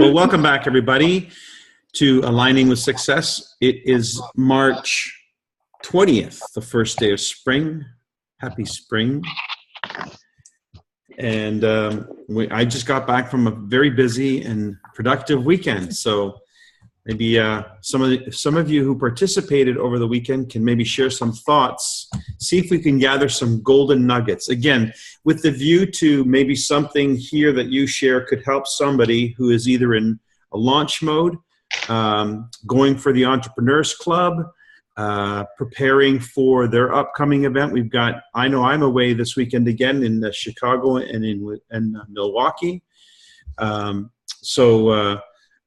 Well, welcome back, everybody, to Aligning with Success. It is March 20th, the first day of spring. Happy spring. And I just got back from a very busy and productive weekend. So maybe some of you who participated over the weekend can maybe share some thoughts, see if we can gather some golden nuggets. Again, with the view to maybe something here that you share could help somebody who is either in a launch mode, going for the Entrepreneurs Club, preparing for their upcoming event. We've got, I know I'm away this weekend again in Chicago and in Milwaukee.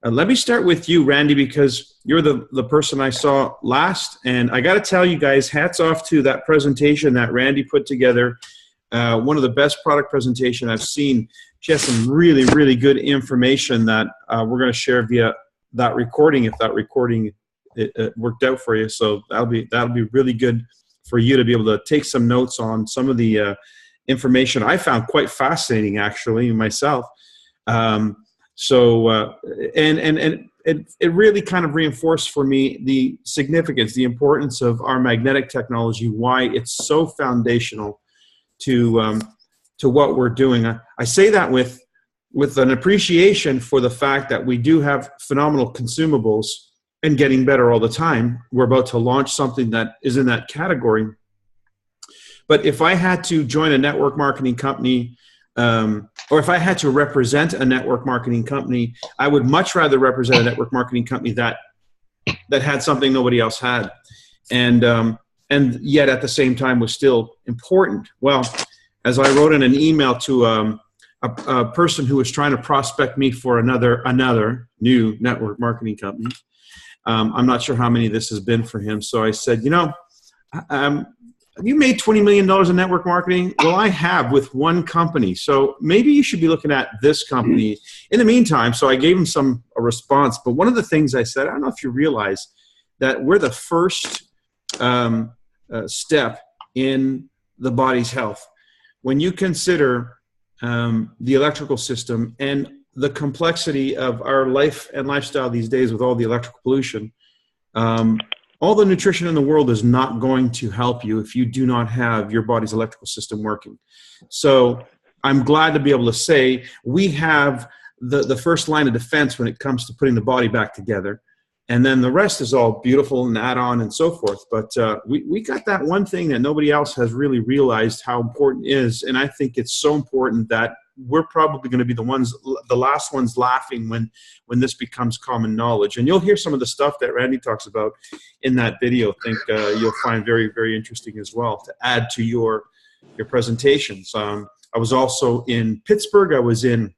Let me start with you, Randy, because you're the person I saw last. And I got to tell you guys, hats off to that presentation that Randy put together. One of the best product presentation I've seen. She has some really, really good information that we're going to share via that recording, if that recording it worked out for you. So that'll be really good for you to be able to take some notes on some of the information I found quite fascinating, actually, myself. It really kind of reinforced for me the significance, the importance of our magnetic technology, why it's so foundational to what we're doing. I say that with an appreciation for the fact that we do have phenomenal consumables and getting better all the time. We're about to launch something that is in that category. But if I had to join a network marketing company, or if I had to represent a network marketing company, I would much rather represent a network marketing company that had something nobody else had, and yet at the same time was still important. Well, as I wrote in an email to a person who was trying to prospect me for another new network marketing company, I'm not sure how many this has been for him. So I said, you made $20 million in network marketing. Well, I have with one company. So maybe you should be looking at this company. In the meantime, so I gave him a response. But one of the things I said, I don't know if you realize that we're the first step in the body's health. When you consider the electrical system and the complexity of our life and lifestyle these days with all the electrical pollution, all the nutrition in the world is not going to help you if you do not have your body's electrical system working. So I'm glad to be able to say we have the first line of defense when it comes to putting the body back together. And then the rest is all beautiful and add-on and so forth. But we got that one thing that nobody else has really realized how important it is. And I think it's so important that we're probably going to be the last ones laughing when this becomes common knowledge. And you'll hear some of the stuff that Randy talks about in that video. I think you'll find very, very interesting as well to add to your presentations. I was also in Pittsburgh. I was in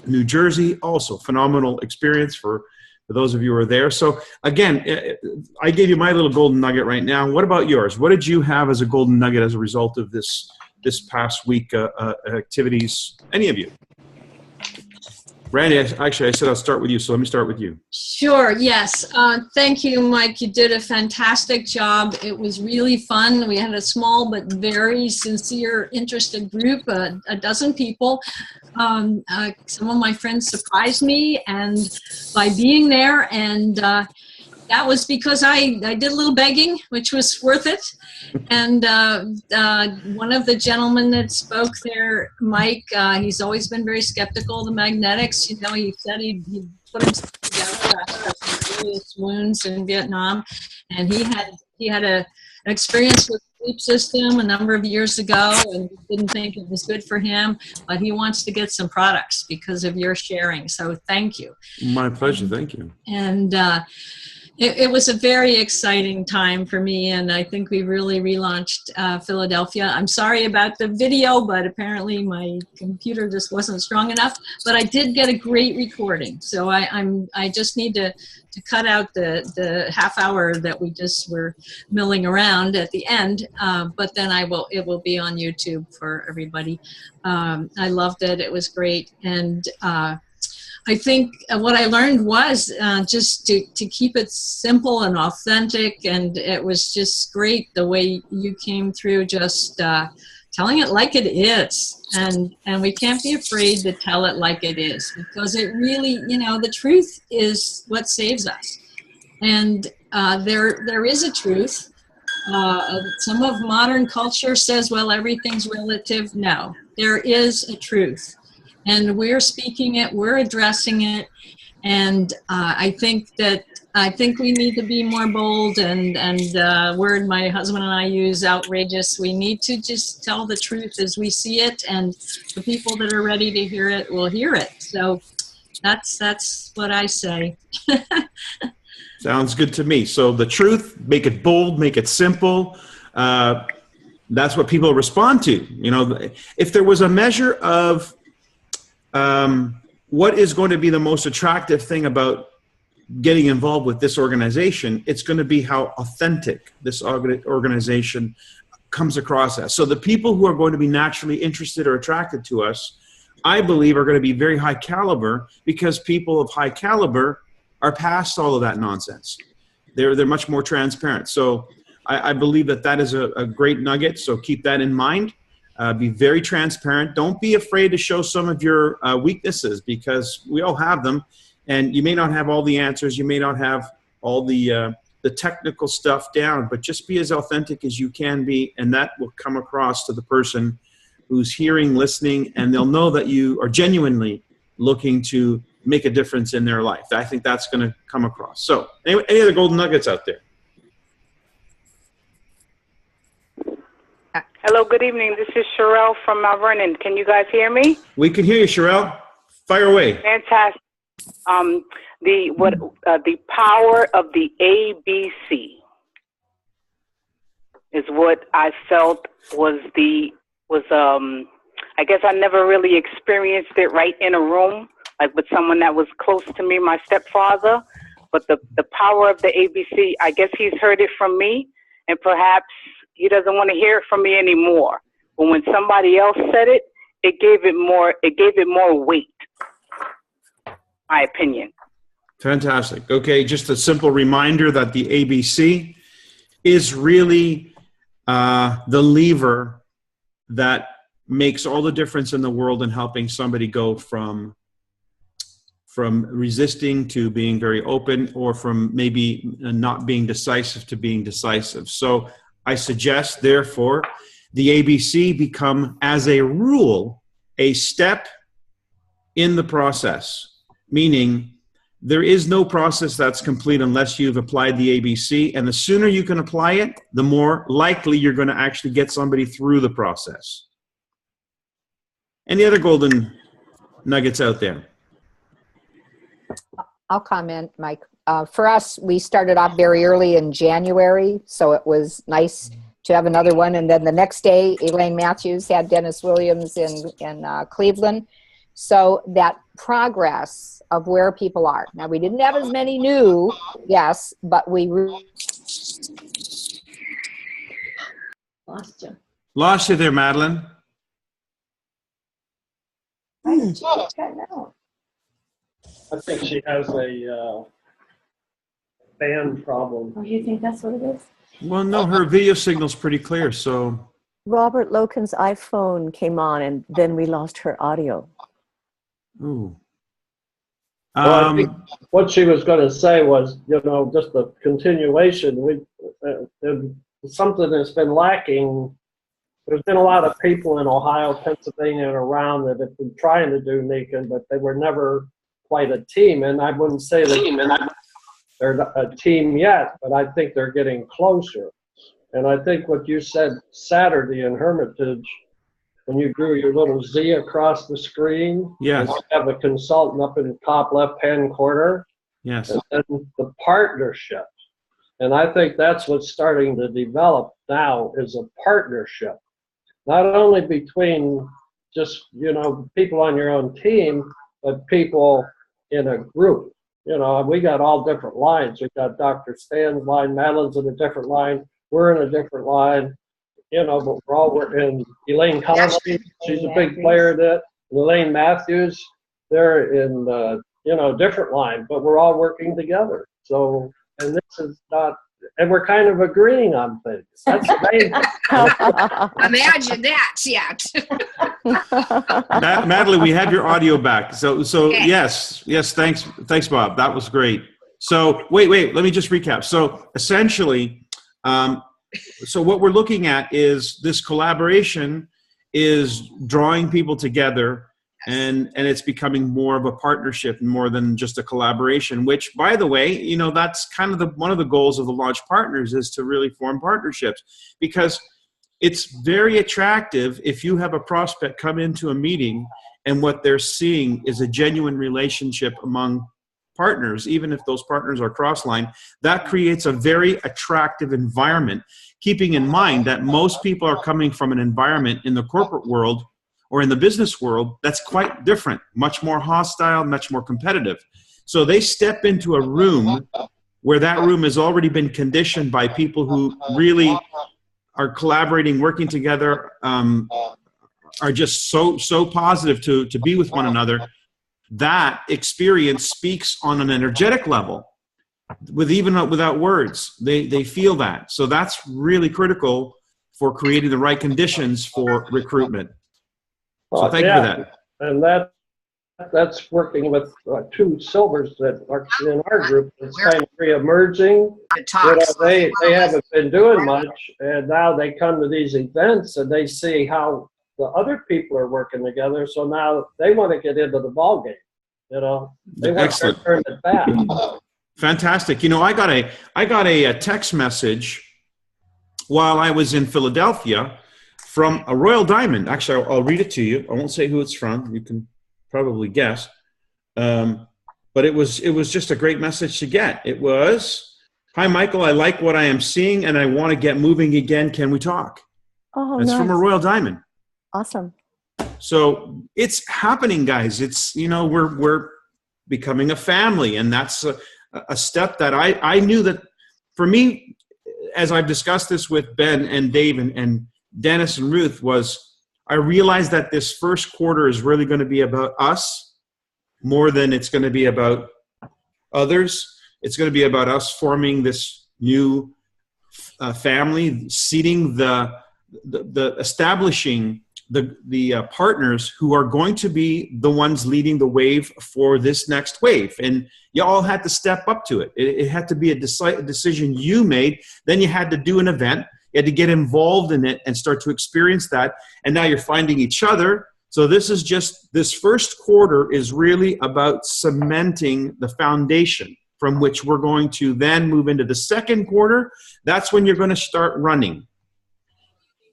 New Jersey. Also, phenomenal experience for those of you who are there. So again, I gave you my little golden nugget right now. What about yours? What did you have as a golden nugget as a result of this past week activities? Any of you? Randy, actually, I said I'll start with you, so let me start with you. Sure, yes. Thank you, Mike. You did a fantastic job. It was really fun. We had a small but very sincere, interested group, a dozen people. Some of my friends surprised me and by being there, and that was because I did a little begging, which was worth it. And one of the gentlemen that spoke there, Mike, he's always been very skeptical of the magnetics. He said he put himself together after serious wounds in Vietnam, and he had an experience with the sleep system a number of years ago and didn't think it was good for him, but he wants to get some products because of your sharing. So thank you. My pleasure. Thank you. And it was a very exciting time for me, and I think we really relaunched Philadelphia. I'm sorry about the video, but apparently my computer just wasn't strong enough. But I did get a great recording, so I just need to cut out the half hour that we just were milling around at the end. But then it will be on YouTube for everybody. I loved it. It was great, and I think what I learned was just to keep it simple and authentic, and it was just great the way you came through, just telling it like it is. And we can't be afraid to tell it like it is, because it really, you know, the truth is what saves us. And there is a truth. Some of modern culture says, well, everything's relative. No, there is a truth. And we're speaking it, we're addressing it. And I think we need to be more bold, and word my husband and I use, outrageous. We need to just tell the truth as we see it, and the people that are ready to hear it will hear it. So that's what I say. Sounds good to me. So the truth, make it bold, make it simple. That's what people respond to. You know, if there was a measure of what is going to be the most attractive thing about getting involved with this organization, it's going to be how authentic this organization comes across as. So the people who are going to be naturally interested or attracted to us, I believe, are going to be very high caliber, because people of high caliber are past all of that nonsense. They're much more transparent. So I believe that is a great nugget. So keep that in mind. Be very transparent. Don't be afraid to show some of your weaknesses, because we all have them. And you may not have all the answers. You may not have all the technical stuff down, but just be as authentic as you can be, and that will come across to the person who's hearing, listening, and they'll know that you are genuinely looking to make a difference in their life. I think that's going to come across. So any other golden nuggets out there? Hello, good evening. This is Sherelle from Mount Vernon. Can you guys hear me? We can hear you, Sherelle. Fire away. Fantastic. The power of the ABC is what I felt I guess I never really experienced it right in a room, like with someone that was close to me, my stepfather. But the power of the ABC, I guess he's heard it from me, and perhaps he doesn't want to hear it from me anymore. But when somebody else said it, it gave it more weight, my opinion. Fantastic. Okay, just a simple reminder that the ABC is really the lever that makes all the difference in the world in helping somebody go from resisting to being very open, or from maybe not being decisive to being decisive. So I suggest, therefore, the ABC become, as a rule, a step in the process, meaning there is no process that's complete unless you've applied the ABC, and the sooner you can apply it, the more likely you're going to actually get somebody through the process. Any other golden nuggets out there? I'll comment, Mike. For us, we started off very early in January, so it was nice to have another one. And then the next day, Elaine Matthews had Dennis Williams in Cleveland. So that progress of where people are. Now, we didn't have as many new, yes, but we... Lost you. Lost you there, Madeline. I think she has a band problem. Oh, you think that's what it is? Well, no, her video signal's pretty clear, so... Robert Loken's iPhone came on, and then we lost her audio. Ooh. Well, I think what she was going to say was, just a continuation. Something that's been lacking. There's been a lot of people in Ohio, Pennsylvania, and around that have been trying to do NECA, but they were never quite a team. And I wouldn't say that they're a team yet, but I think they're getting closer. And I think what you said Saturday in Hermitage, when you drew your little Z across the screen, yes, and you have a consultant up in the top left-hand corner, yes, and then the partnership. And I think that's what's starting to develop now, is a partnership. Not only between just, people on your own team, but people in a group. We got all different lines. We got Dr. Stan's line, Madeline's in a different line, we're in a different line, but we're in Elaine Connolly, she's a big player in it. Elaine Matthews, they're in, different line, but we're all working together. So, and this is not and we're kind of agreeing on things. That's amazing. Imagine that, yet. Madeline, we have your audio back. So Okay. yes, thanks, Bob. That was great. So wait, let me just recap. So essentially, so what we're looking at is this collaboration is drawing people together, and it's becoming more of a partnership more than just a collaboration, which, by the way, you know, that's kind of one of the goals of the Launch Partners, is to really form partnerships, because it's very attractive if you have a prospect come into a meeting and what they're seeing is a genuine relationship among partners, even if those partners are cross-line. That creates a very attractive environment, keeping in mind that most people are coming from an environment in the corporate world or in the business world that's quite different, much more hostile, much more competitive. So they step into a room where that room has already been conditioned by people who really are collaborating, working together, are just so positive to be with one another. That experience speaks on an energetic level, without words. They feel that. So that's really critical for creating the right conditions for recruitment. So thank you for that. And that's working with two silvers that are in our group. It's kind of re-emerging. They haven't been doing much, and now they come to these events and they see how the other people are working together. So now they want to get into the ball game. You know, they want to turn it back. Fantastic. You know, I got a text message while I was in Philadelphia from a Royal Diamond. Actually, I'll read it to you. I won't say who it's from. You can probably guess. But it was just a great message to get. It was, "Hi, Michael. I like what I am seeing, and I want to get moving again. Can we talk?" Oh, it's nice. from a Royal Diamond. Awesome. So it's happening, guys. It's, you know, we're becoming a family, and that's a step that I knew that for me, as I've discussed this with Ben and Dave and Dennis and Ruth, was I realized that this first quarter is really going to be about us more than it's going to be about others. It's going to be about us forming this new family, seeding the establishing the partners who are going to be the ones leading the wave for this next wave. And you all had to step up to it. It had to be a decision you made. Then you had to do an event. You had to get involved in it and start to experience that. And now you're finding each other. So this first quarter is really about cementing the foundation from which we're going to then move into the second quarter. That's when you're going to start running.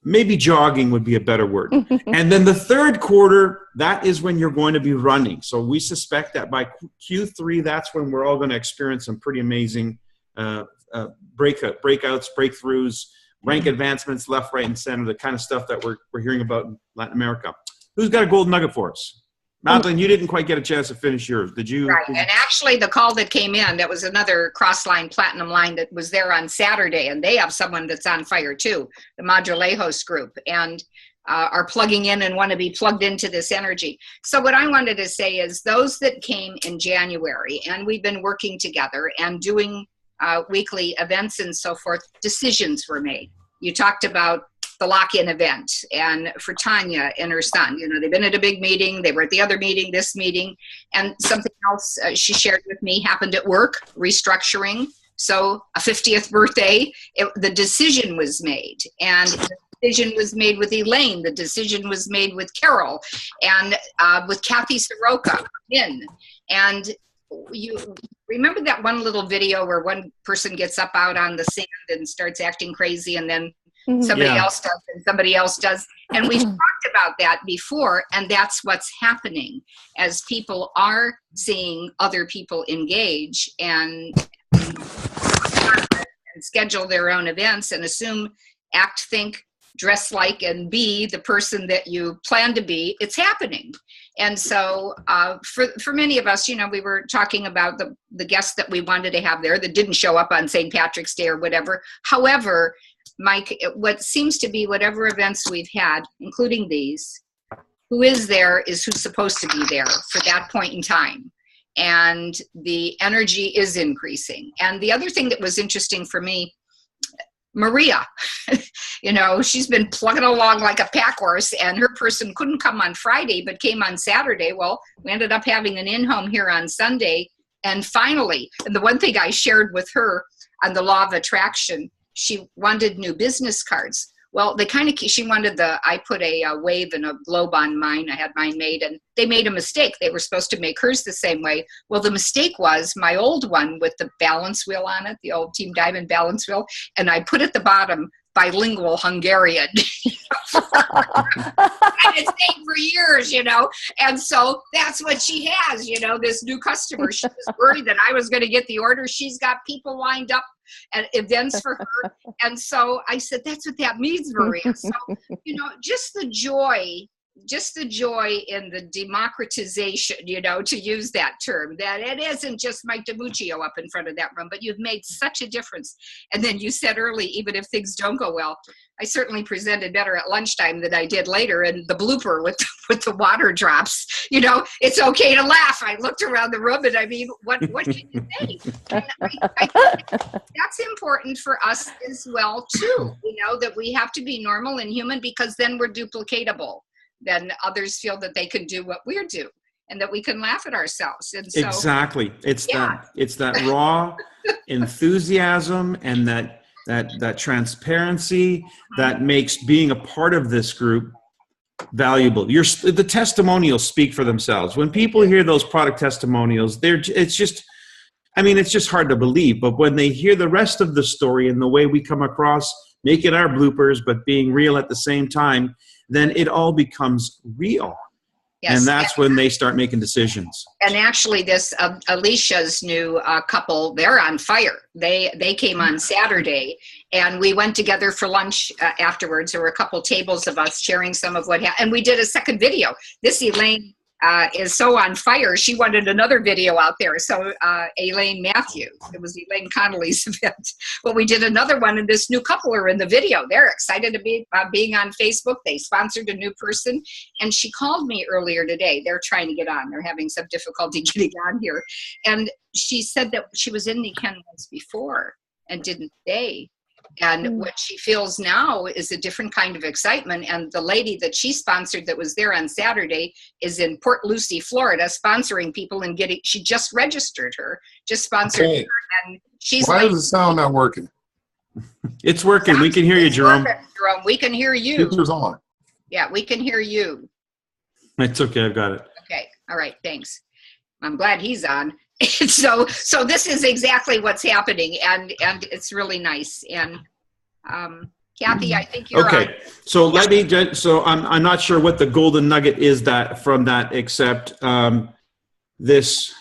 Maybe jogging would be a better word. And then the third quarter, that is when you're going to be running. So we suspect that by Q3, that's when we're all going to experience some pretty amazing breakouts, breakthroughs, rank advancements, left, right, and center, the kind of stuff that we're hearing about in Latin America. Who's got a golden nugget for us? Madeline, you didn't quite get a chance to finish yours. Did you? Right, and actually the call that came in, that was another cross-line platinum line that was there on Saturday, and they have someone that's on fire too, the Madrelejos group, and are plugging in and want to be plugged into this energy. So what I wanted to say is those that came in January, and we've been working together and doing weekly events and so forth, decisions were made. You talked about the lock-in event, and for Tanya and her son, you know, they've been at a big meeting, they were at the other meeting, this meeting, and something else she shared with me happened at work, restructuring. So a 50th birthday, the decision was made, and the decision was made with Elaine, the decision was made with Carol, and with Kathy Soroka and you remember that one little video where one person gets up out on the sand and starts acting crazy, and then somebody else does and somebody else does. And we've talked about that before, and that's what's happening as people are seeing other people engage and schedule their own events and assume, act, think, dress like, and be the person that you plan to be. It's happening. And so for many of us, you know, we were talking about the guests that we wanted to have there that didn't show up on St. Patrick's Day or whatever. However, Mike, what seems to be whatever events we've had, including these, who is there is who's supposed to be there for that point in time. and the energy is increasing. And the other thing that was interesting for me, Maria, she's been plugging along like a pack horse, and her person couldn't come on Friday, but came on Saturday. Well, we ended up having an in-home here on Sunday. And finally, and the one thing I shared with her on the law of attraction, she wanted new business cards. Well, she wanted I put a wave and a globe on mine. I had mine made, and they made a mistake. They were supposed to make hers the same way. Well, the mistake was my old one with the balance wheel on it, the old Team Diamond balance wheel, and I put at the bottom, bilingual Hungarian. I've been saying for years, and so that's what she has, this new customer. She was worried that I was going to get the order. She's got people lined up at events for her. And so I said, that's what that means, Maria. So, just the joy in the democratization, to use that term, that it isn't just Mike DiMuccio up in front of that room, but you've made such a difference. And then you said early, even if things don't go well, I certainly presented better at lunchtime than I did later. And the blooper with the water drops, it's okay to laugh. I looked around the room and what can you say? And I think that's important for us as well, too, that we have to be normal and human, because then we're duplicatable. Then others feel that they can do what we do, and that we can laugh at ourselves. And so, exactly, it's that raw enthusiasm and that transparency that makes being a part of this group valuable. The testimonials speak for themselves. When people hear those product testimonials, it's just hard to believe. But when they hear the rest of the story and the way we come across, making our bloopers but being real at the same time, then it all becomes real. Yes. And that's when they start making decisions. And actually this Alicia's new couple, they're on fire. They came on Saturday, and we went together for lunch afterwards. There were a couple tables of us sharing some of what happened. And we did a second video. This Elaine is so on fire, she wanted another video out there. So Elaine Matthews, it was Elaine Connolly's event. But we did another one, and this new couple are in the video. They're excited to be being on Facebook. They sponsored a new person, and she called me earlier today. They're trying to get on. They're having some difficulty getting on here. And she said that she was in the Ken once before and didn't stay. And what she feels now is a different kind of excitement. And the lady that she sponsored that was there on Saturday is in Port Lucie, Florida, sponsoring people and she just registered her, just sponsored her. And she's Why is the sound not working? It's working. We can hear you, Jerome. Perfect, Jerome. We can hear you. Speaker's on. Yeah, we can hear you. It's okay. I've got it. Okay. All right. Thanks. I'm glad he's on. So this is exactly what's happening, and it's really nice. And Kathy, I think you're okay. on. So let me. So I'm not sure what the golden nugget is from that, except there's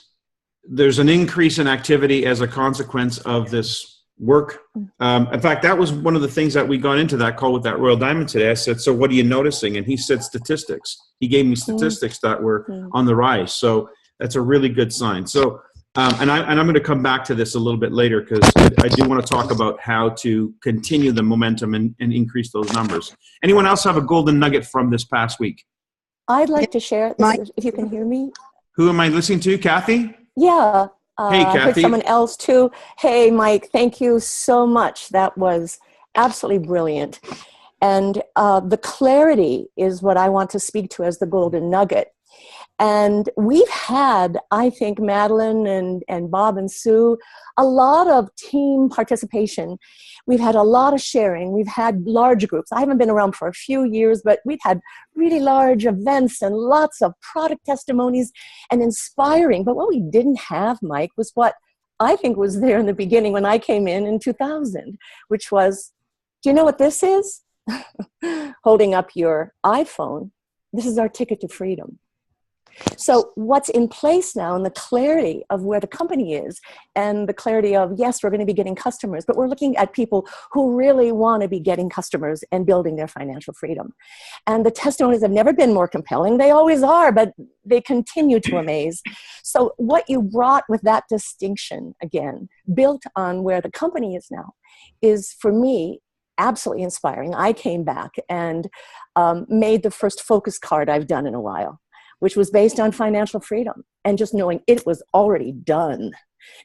an increase in activity as a consequence of this work. In fact, that was one of the things that we got into that call with that Royal Diamond today. I said, "So what are you noticing?" And he said statistics. He gave me statistics that were on the rise. So that's a really good sign. So, and I'm going to come back to this a little bit later, because I do want to talk about how to continue the momentum and increase those numbers. Anyone else have a golden nugget from this past week? I'd like to share, if you can hear me. Who am I listening to? Kathy? Yeah. Hey, Kathy. I heard someone else too. Hey, Mike, thank you so much. That was absolutely brilliant. And the clarity is what I want to speak to as the golden nugget. And we've had, I think, Madeline and Bob and Sue, a lot of team participation. We've had a lot of sharing. We've had large groups. I haven't been around for a few years, but we've had really large events and lots of product testimonies and inspiring. But what we didn't have, Mike, was what I think was there in the beginning when I came in 2000, which was, do you know what this is? Holding up your iPhone. This is our ticket to freedom. So what's in place now, and the clarity of where the company is, and the clarity of, yes, we're going to be getting customers, but we're looking at people who really want to be getting customers and building their financial freedom. And the testimonies have never been more compelling. They always are, but they continue to amaze. So what you brought with that distinction, again, built on where the company is now, is, for me, absolutely inspiring. I came back and made the first focus card I've done in a while, which was based on financial freedom. and just knowing it was already done.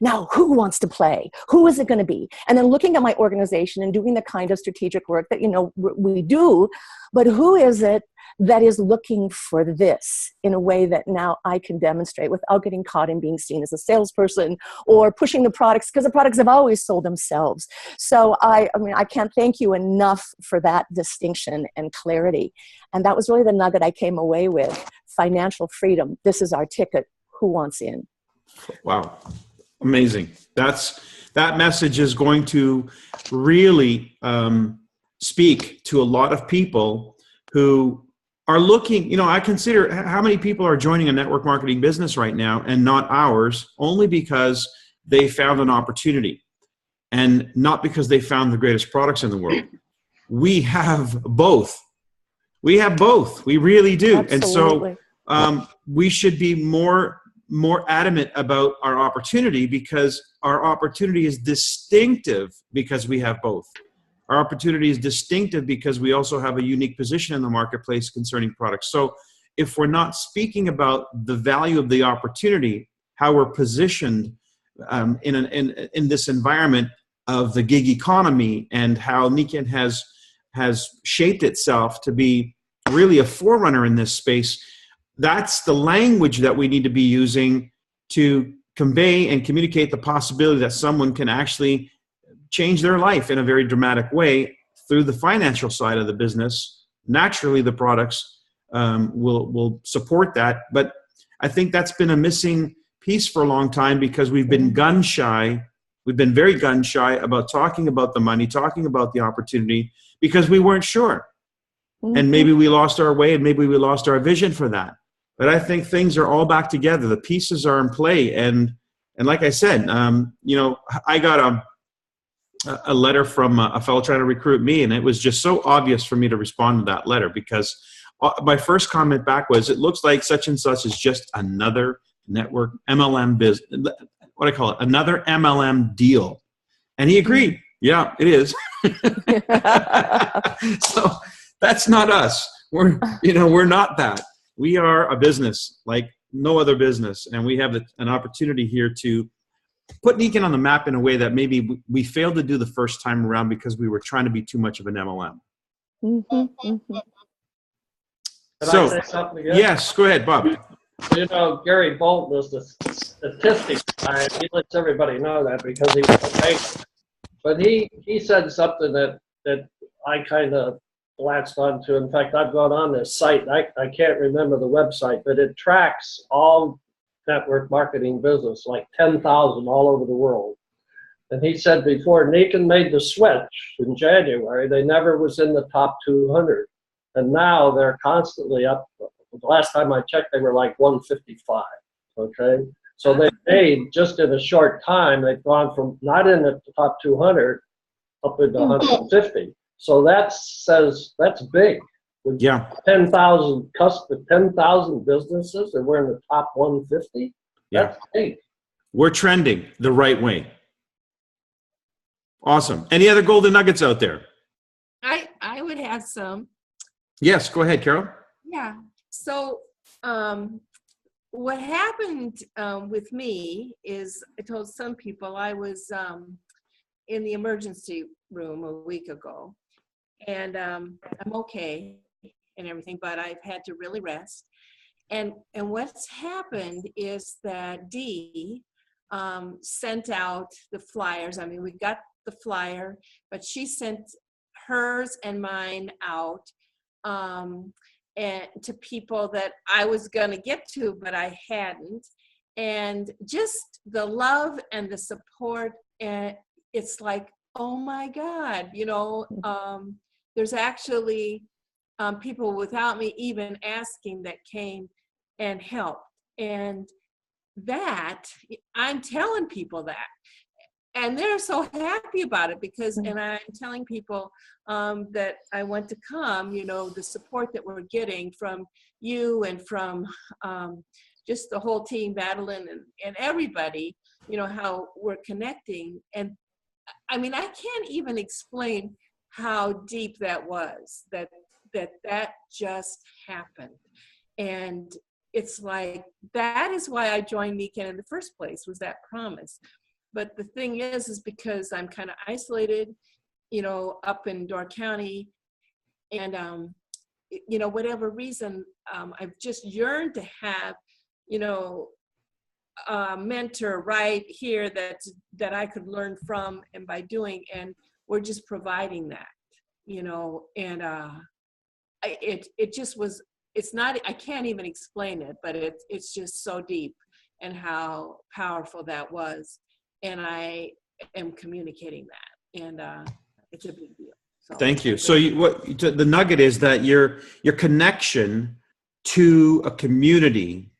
Now, who wants to play? Who is it going to be? And then looking at my organization and doing the kind of strategic work that, we do, but who is it that is looking for this in a way that now I can demonstrate without getting caught in being seen as a salesperson or pushing the products, because the products have always sold themselves. So I can't thank you enough for that distinction and clarity. And that was really the nugget I came away with. Financial freedom. This is our ticket. Who wants in? Wow. Amazing. That message is going to really speak to a lot of people who are looking. I consider how many people are joining a network marketing business right now and not ours, only because they found an opportunity and not because they found the greatest products in the world. We have both. We really do. Absolutely. And so we should be more adamant about our opportunity, because our opportunity is distinctive because we have both. Our opportunity is distinctive because we also have a unique position in the marketplace concerning products. So if we're not speaking about the value of the opportunity, how we're positioned in this environment of the gig economy, and how Nikken has shaped itself to be really a forerunner in this space, that's the language that we need to be using to convey and communicate the possibility that someone can actually change their life in a very dramatic way through the financial side of the business. Naturally, the products will support that. But I think that's been a missing piece for a long time, because we've been gun shy. We've been very gun shy about talking about the money, talking about the opportunity, because we weren't sure. And maybe we lost our way, and maybe we lost our vision for that. But I think things are all back together. The pieces are in play. And like I said, I got a letter from a fellow trying to recruit me, and it was just so obvious for me to respond to that letter, because my first comment back was, it looks like such and such is just another network MLM business, what I call it, another MLM deal. And he agreed. Yeah, it is. So that's not us. We're not that. We are a business like no other business, and we have an opportunity here to put Nikken on the map in a way that maybe we failed to do the first time around because we were trying to be too much of an MLM. Can So, I say something again? yes, go ahead, Bob. Gary Bolton is the statistics guy. He lets everybody know that because he was a banker. But he said something that I kind of latched onto. In fact, I've gone on this site. I can't remember the website, but it tracks all network marketing business, like 10,000 all over the world. And he said before Nikken made the switch in January, they never was in the top 200. And now they're constantly up. The last time I checked, they were like 155. Okay. So they made, just in a short time, they've gone from not in the top 200 up into 150. So that says that's big. With 10,000 businesses, and we're in the top 150. That's big. We're trending the right way. Awesome. Any other golden nuggets out there? I would have some. Yes, go ahead, Carol. Yeah. So what happened with me is, I told some people I was in the emergency room a week ago, and I'm okay and everything, but I've had to really rest. And what's happened is that Dee sent out the flyers. I mean, we got the flyer, but she sent hers and mine out and to people that I was going to get to, but I hadn't. And just the love and the support, and it's like, oh my God, there's actually people without me even asking that came and helped. And that, I'm telling people that. And they're so happy about it because, and I'm telling people that I want to come, the support that we're getting from you and from just the whole team, Madeline and everybody, how we're connecting. And I mean, I can't even explain how deep that was, that just happened. And it's like, that is why I joined NECAN in the first place, was that promise. But the thing is because I'm kind of isolated, you know, up in Door County, and, you know, whatever reason, I've just yearned to have, you know, a mentor right here that I could learn from, and by doing, and we're just providing that, you know, and it just was, it's not, I can't even explain it, but it's just so deep, and how powerful that was. And I am communicating that, and it's a big deal. So, thank you. So the nugget is that your connection to a community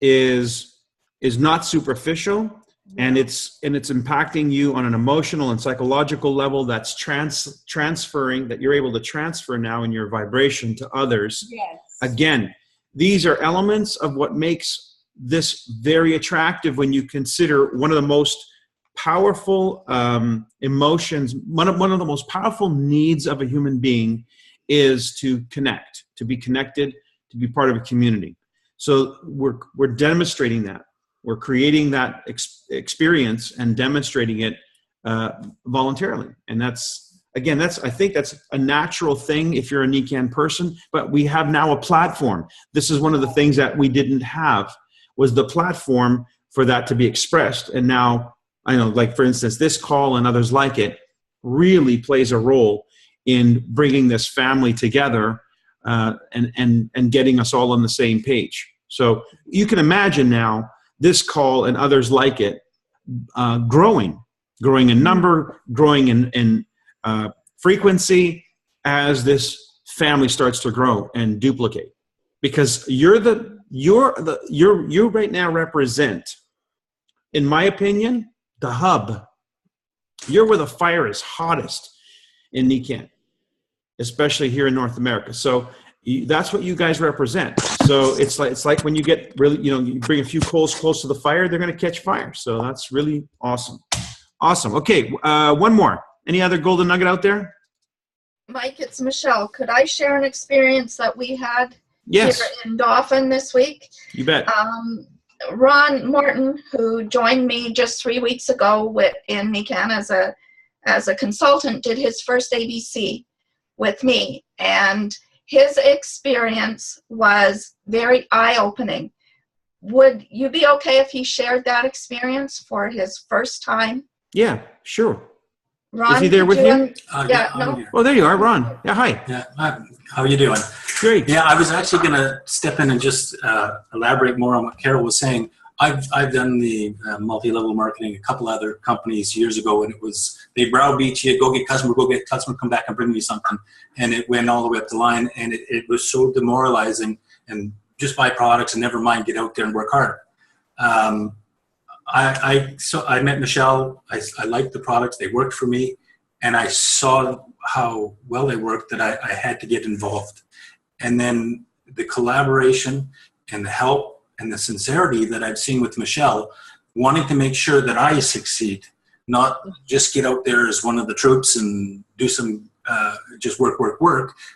is not superficial, and it's impacting you on an emotional and psychological level that's transferring, that you're able to transfer now in your vibration to others. Yes. Again, these are elements of what makes this very attractive when you consider one of the most powerful emotions, one of the most powerful needs of a human being is to connect, to be connected, to be part of a community. So we're demonstrating that. We're creating that experience and demonstrating it voluntarily. And I think that's a natural thing if you're a NECAN person, but we have now a platform. This is one of the things that we didn't have, was the platform for that to be expressed. And now, I know, like for instance, this call and others like it really plays a role in bringing this family together and getting us all on the same page. So you can imagine now this call and others like it growing in number, growing in frequency as this family starts to grow and duplicate. Because you right now represent, in my opinion, the hub. You're where the fire is hottest in NECAN, especially here in North America. So that's what you guys represent. So it's like when you get really, you know, you bring a few coals close to the fire, they're going to catch fire. So that's really awesome. Awesome. Okay, one more. Any other golden nugget out there? Mike, it's Michelle. Could I share an experience that we had here in Dauphin this week? You bet. Ron Morton, who joined me just 3 weeks ago in NECAN as a consultant, did his first ABC with me, and his experience was very eye-opening. Would you be okay if he shared that experience for his first time? Yeah, sure. Ron, is he there with you? Yeah, no. Oh, there you are, Ron. Yeah, hi. Yeah, hi. How are you doing? Great. Yeah, I was actually going to step in and just elaborate more on what Carol was saying. I've done the multi-level marketing a couple other companies years ago, and it was, they browbeat you, go get customer, come back and bring me something. And it went all the way up the line, and it was so demoralizing, and just buy products and never mind, get out there and work hard. So I met Michelle. I liked the products. They worked for me, and I saw how well they worked that I had to get involved. And then the collaboration and the help and the sincerity that I've seen with Michelle, wanting to make sure that I succeed, not just get out there as one of the troops and do some just work,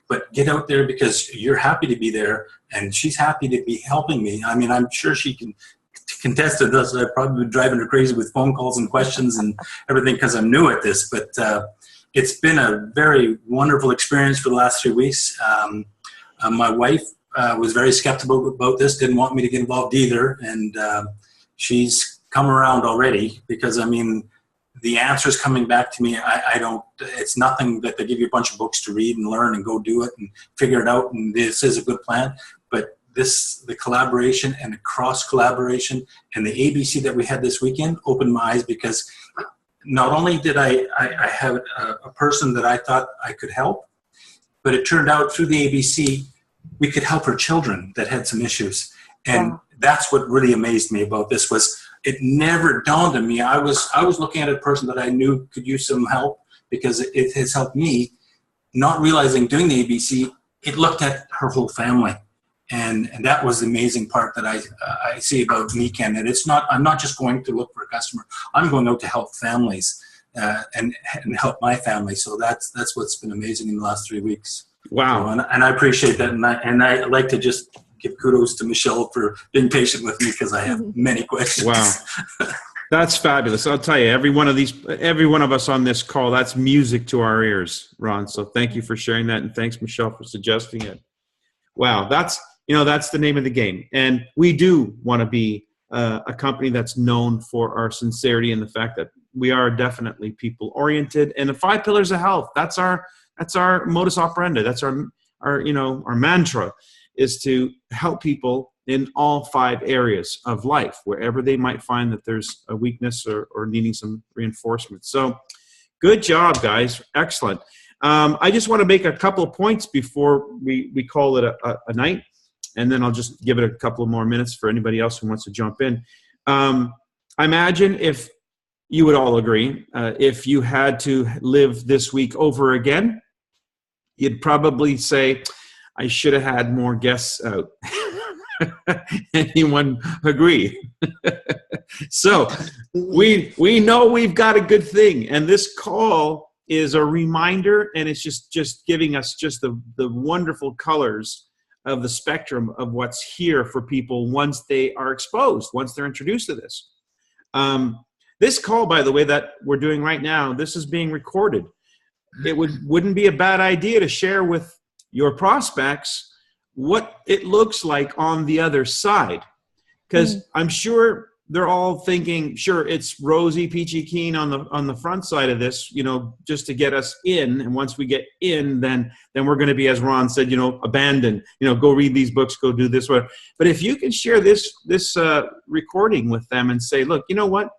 but get out there because you're happy to be there, and she's happy to be helping me. I mean, I'm sure she can contest to this. I've probably been driving her crazy with phone calls and questions and everything because I'm new at this, but it's been a very wonderful experience for the last 3 weeks. My wife was very skeptical about this, didn't want me to get involved either, and she's come around already because, I mean, the answers coming back to me, it's nothing that they give you a bunch of books to read and learn and go do it and figure it out, and this is a good plan, but the collaboration and the cross-collaboration and the ABC that we had this weekend opened my eyes, because not only did I have a person that I thought I could help, but it turned out through the ABC, we could help her children that had some issues. And that's what really amazed me about this, was it never dawned on me. I was looking at a person that I knew could use some help because it has helped me, not realizing doing the ABC, it looked at her whole family. And that was the amazing part that I see about NECAN, that I'm not just going to look for a customer. I'm going out to help families and help my family. So that's what's been amazing in the last 3 weeks. Wow. So, and I appreciate that. And I like to just give kudos to Michelle for being patient with me because I have many questions. Wow. That's fabulous. I'll tell you, every one of us on this call, that's music to our ears, Ron. So thank you for sharing that. And thanks, Michelle, for suggesting it. Wow. That's the name of the game. And we do want to be a company that's known for our sincerity and the fact that we are definitely people oriented. And the 5 pillars of health, that's our modus operandi. That's our mantra, is to help people in all 5 areas of life, wherever they might find that there's a weakness or needing some reinforcement. So good job, guys. Excellent. I just want to make a couple of points before we call it a night, and then I'll just give it a couple of more minutes for anybody else who wants to jump in. I imagine if you would all agree, if you had to live this week over again, you'd probably say, I should have had more guests out. Anyone agree? So we know we've got a good thing, and this call is a reminder, and it's just giving us just the wonderful colors of the spectrum of what's here for people once they are exposed, once they're introduced to this. This call, by the way, that we're doing right now, this is being recorded. It wouldn't be a bad idea to share with your prospects what it looks like on the other side. Because I'm sure they're all thinking, sure, it's rosy, peachy keen on the front side of this, just to get us in. And once we get in, then we're going to be, as Ron said, abandoned, go read these books, go do this, whatever. But if you can share this recording with them and say, look, you know what?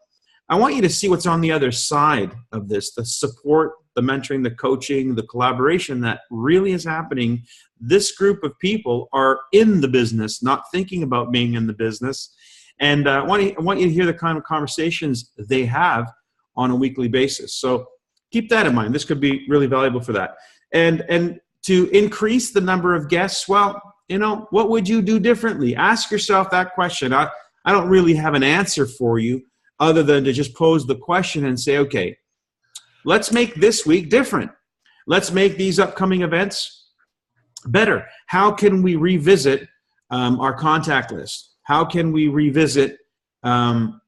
I want you to see what's on the other side of this, the support, the mentoring, the coaching, the collaboration that really is happening. This group of people are in the business, not thinking about being in the business. And I want you to hear the kind of conversations they have on a weekly basis. So keep that in mind. This could be really valuable for that. And to increase the number of guests, well, what would you do differently? Ask yourself that question. I don't really have an answer for you other than to just pose the question and say, okay, let's make this week different. Let's make these upcoming events better. How can we revisit our contact list? How can we revisit the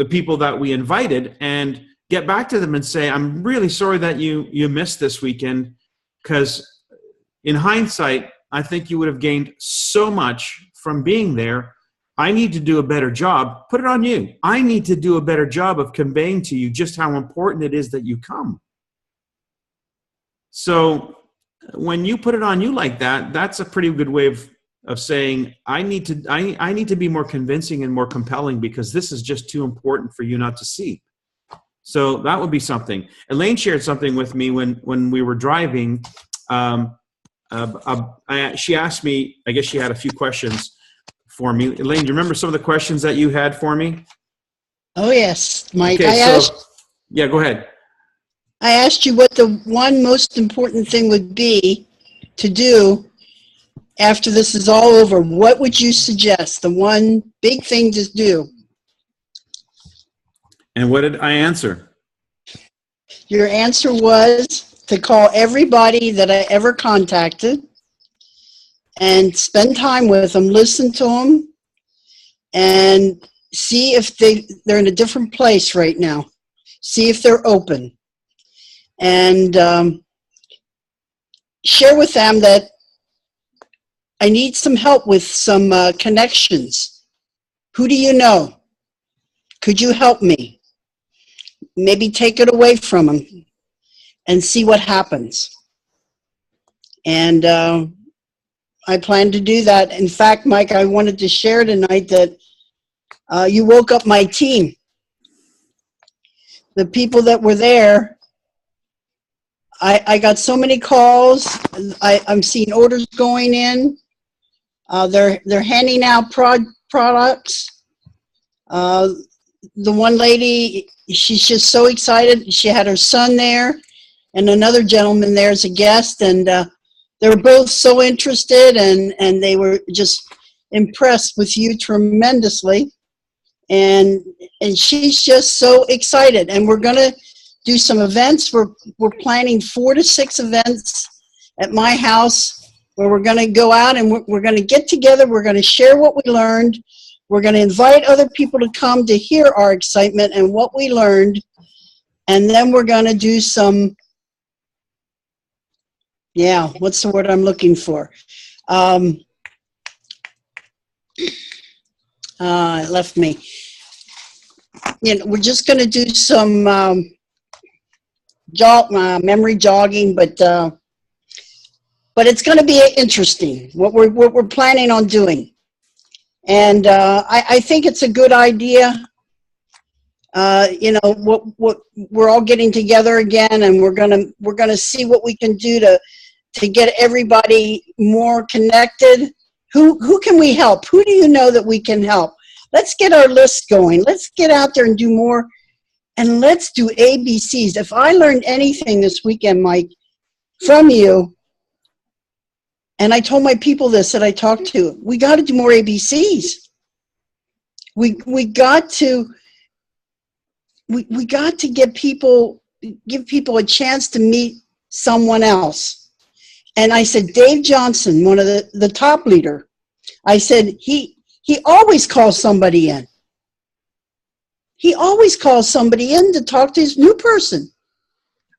people that we invited and get back to them and say, I'm really sorry that you missed this weekend, because in hindsight, I think you would have gained so much from being there. I need to do a better job. Put it on you. I need to do a better job of conveying to you just how important it is that you come. So when you put it on you like that, that's a pretty good way of saying, I need to be more convincing and more compelling, because this is just too important for you not to see. So that would be something. Elaine shared something with me when we were driving. She asked me, I guess she had a few questions for me. Elaine, do you remember some of the questions that you had for me? Oh, yes, Mike. Okay, yeah, go ahead. I asked you what the one most important thing would be to do after this is all over. What would you suggest? The one big thing to do? And what did I answer? Your answer was to call everybody that I ever contacted and spend time with them, listen to them, and see if they're in a different place right now. See if they're open. And share with them that I need some help with some connections. Who do you know? Could you help me? Maybe take it away from them and see what happens. And I plan to do that. In fact, Mike, I wanted to share tonight that you woke up my team. The people that were there, I got so many calls. I'm seeing orders going in. They're handing out products. The one lady, she's just so excited. She had her son there and another gentleman there as a guest, and they were both so interested, and they were just impressed with you tremendously. And she's just so excited. And we're going to do some events. We're planning 4 to 6 events at my house where we're going to go out and we're going to get together. We're going to share what we learned. We're going to invite other people to come to hear our excitement and what we learned. And then we're going to do some, what's the word I'm looking for? It left me. We're just going to do some memory jogging, but it's going to be interesting what we're planning on doing. And I think it's a good idea. What we're all getting together again, and we're gonna see what we can do to get everybody more connected. Who can we help? Who do you know that we can help? Let's get our list going. Let's get out there and do more, and let's do ABCs. If I learned anything this weekend, Mike, from you, and I told my people this that I talked to, we got to do more ABCs. We got to give people a chance to meet someone else. And I said, Dave Johnson, one of the top leader, I said, he always calls somebody in. He always calls somebody in to talk to his new person.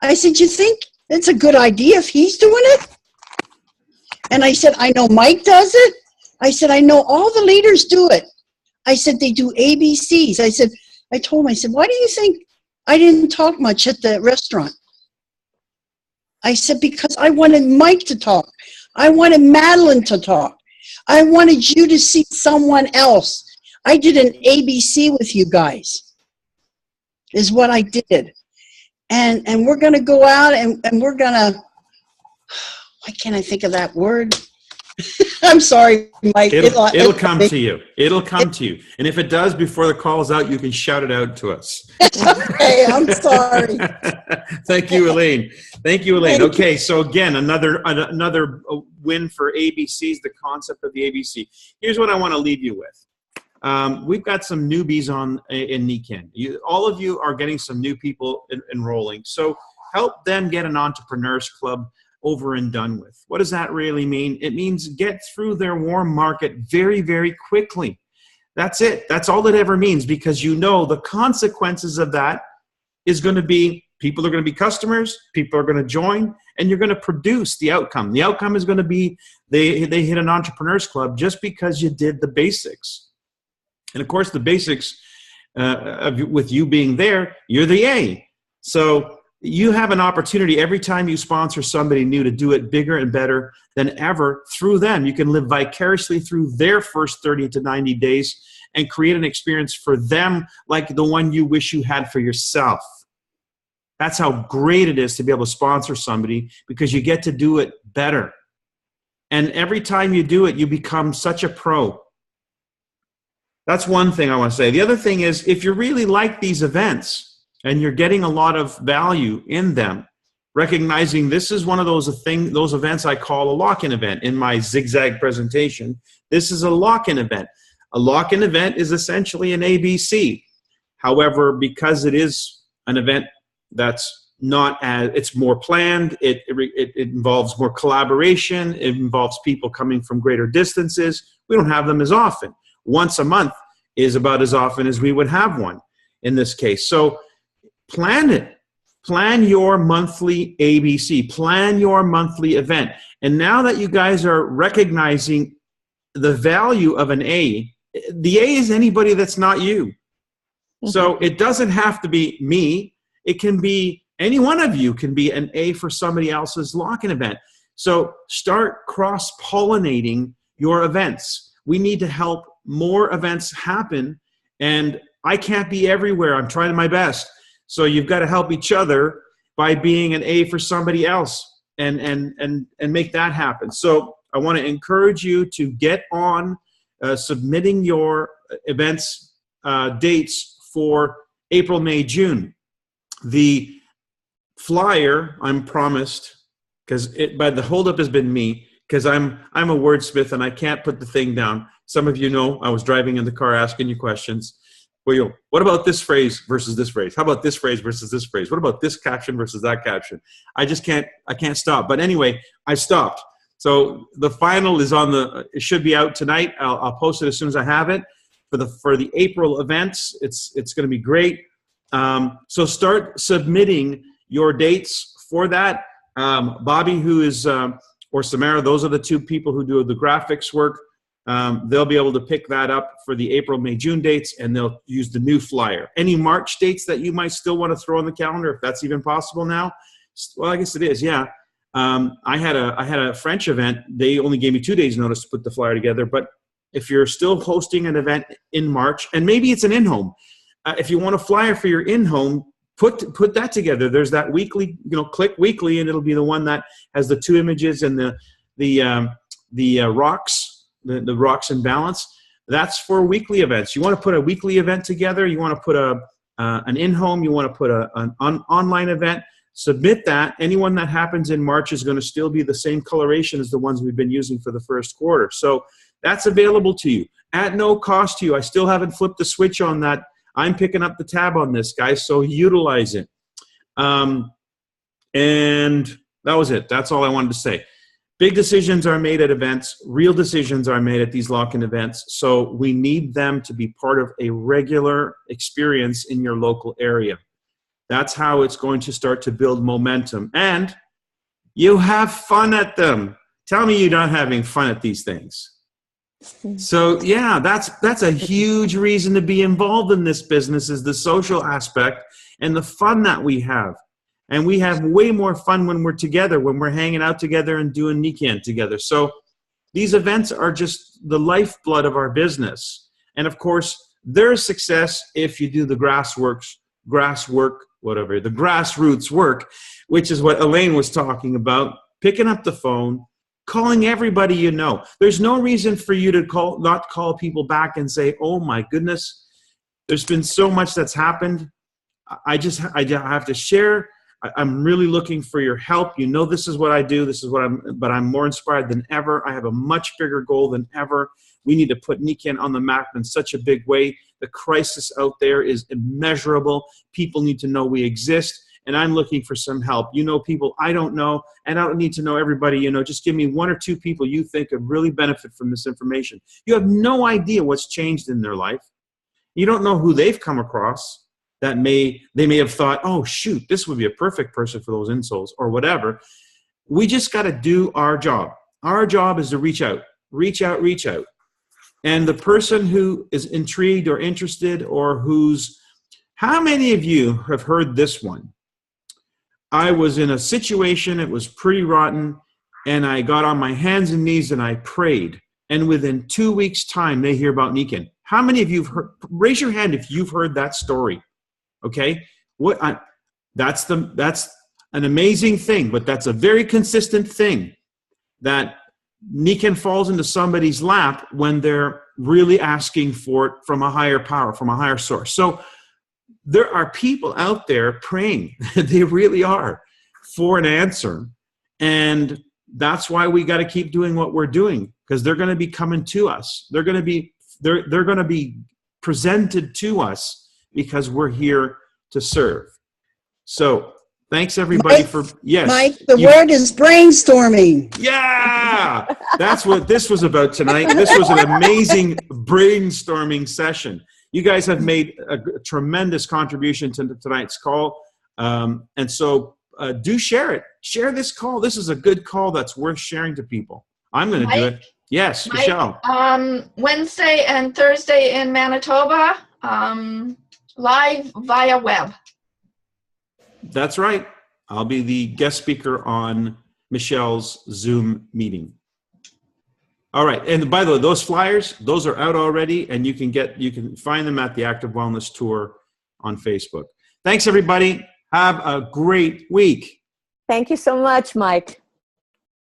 I said, you think it's a good idea if he's doing it? And I said, I know Mike does it. I said, I know all the leaders do it. I said, they do ABCs. I told him, I said, why do you think I didn't talk much at the restaurant? I said, because I wanted Mike to talk. I wanted Madeline to talk. I wanted you to see someone else. I did an ABC with you guys, is what I did. And we're going to go out and we're going to, why can't I think of that word? I'm sorry, Mike. It'll come to you. It'll come to you. And if it does, before the call's out, you can shout it out to us. Okay, I'm sorry. Thank you, Elaine. Thank you, Elaine. Okay, so again, another win for ABCs, the concept of the ABC. Here's what I want to leave you with. We've got some newbies in NECAN. All of you are getting some new people enrolling. So help them get an Entrepreneurs Club over and done with. What does that really mean? It means get through their warm market very, very quickly. That's it. That's all it ever means, because you know the consequences of that is going to be people are going to be customers, people are going to join, and you're going to produce the outcome. The outcome is going to be they hit an Entrepreneurs Club just because you did the basics. And of course, the basics with you being there, you're the A. So you have an opportunity every time you sponsor somebody new to do it bigger and better than ever through them. You can live vicariously through their first 30 to 90 days and create an experience for them like the one you wish you had for yourself. That's how great it is to be able to sponsor somebody, because you get to do it better. And every time you do it, you become such a pro. That's one thing I want to say. The other thing is, if you really like these events, and you're getting a lot of value in them, recognizing this is one of those events I call a lock-in event in my zigzag presentation. This is a lock-in event. A lock-in event is essentially an ABC. However, because it is an event that's it's more planned, it involves more collaboration, it involves people coming from greater distances. We don't have them as often. Once a month is about as often as we would have one in this case. So plan it. Plan your monthly ABC. Plan your monthly event. And now that you guys are recognizing the value of an A, the A is anybody that's not you. So it doesn't have to be me. It can be any one of you can be an A for somebody else's lock-in event. So start cross-pollinating your events. We need to help more events happen. And I can't be everywhere. I'm trying my best. So you've got to help each other by being an A for somebody else and make that happen. So I want to encourage you to get on submitting your events dates for April, May, June. The flyer I'm promised, because the holdup has been me, because I'm a wordsmith and I can't put the thing down. Some of you know I was driving in the car asking you questions. Well, what about this phrase versus this phrase? How about this phrase versus this phrase? What about this caption versus that caption? I can't stop. But anyway, I stopped. So the final is it should be out tonight. I'll post it as soon as I have it for the April events. It's going to be great. So start submitting your dates for that. Bobby, who is, or Samara, those are the two people who do the graphics work. They'll be able to pick that up for the April, May, June dates, and they'll use the new flyer. Any March dates that you might still want to throw on the calendar, if that's even possible now? Well, I guess it is, yeah. I had a French event. They only gave me 2 days notice to put the flyer together. But if you're still hosting an event in March, and maybe it's an in-home, if you want a flyer for your in-home, put that together. There's that weekly, click weekly, and it'll be the one that has the 2 images and the rocks, the rocks in balance. That's for weekly events. You want to put a weekly event together. You want to put an in-home. You want to put an online event. Submit that. Anyone that happens in March is going to still be the same coloration as the ones we've been using for the first quarter. So that's available to you at no cost to you. I still haven't flipped the switch on that. I'm picking up the tab on this, guys, so utilize it. And that was it. That's all I wanted to say. Big decisions are made at events. Real decisions are made at these lock-in events. So we need them to be part of a regular experience in your local area. That's how it's going to start to build momentum. And you have fun at them. Tell me you're not having fun at these things. So yeah, that's a huge reason to be involved in this business, is the social aspect and the fun that we have. And we have way more fun when we're together, when we're hanging out together and doing NECAN together. So these events are just the lifeblood of our business. And of course, there's success if you do the grassroots work, which is what Elaine was talking about, picking up the phone, calling everybody you know. There's no reason for you to not call people back and say, oh my goodness, there's been so much that's happened. I have to share. I'm really looking for your help. You know, this is what I do. But I'm more inspired than ever. I have a much bigger goal than ever. We need to put NECAN on the map in such a big way. The crisis out there is immeasurable. People need to know we exist, and I'm looking for some help. You know people I don't know, and I don't need to know everybody. Just give me 1 or 2 people you think could really benefit from this information. You have no idea what's changed in their life. You don't know who they've come across that they may have thought, oh, shoot, this would be a perfect person for those insoles or whatever. We just got to do our job. Our job is to reach out. And the person who is intrigued or interested or how many of you have heard this one? I was in a situation, it was pretty rotten, and I got on my hands and knees and I prayed. And within 2 weeks' time, they hear about NECAN. How many of you have heard? Raise your hand if you've heard that story. Okay? That's an amazing thing, but that's a very consistent thing, that NECAN falls into somebody's lap when they're really asking for it from a higher power, from a higher source. So there are people out there praying, they really are, for an answer. And that's why we got to keep doing what we're doing, because they're going to be coming to us. They're going to be presented to us because we're here to serve. So thanks everybody yes. Mike, the word is brainstorming. Yeah, that's what this was about tonight. This was an amazing brainstorming session. You guys have made a tremendous contribution to tonight's call. And so do share it. Share this call. This is a good call that's worth sharing to people. I'm going to do it. Yes, Mike, Michelle. Wednesday and Thursday in Manitoba, live via web. That's right. I'll be the guest speaker on Michelle's Zoom meeting. All right. And by the way, those flyers, those are out already, and you can find them at the Active Wellness Tour on Facebook. Thanks, everybody. Have a great week. Thank you so much, Mike.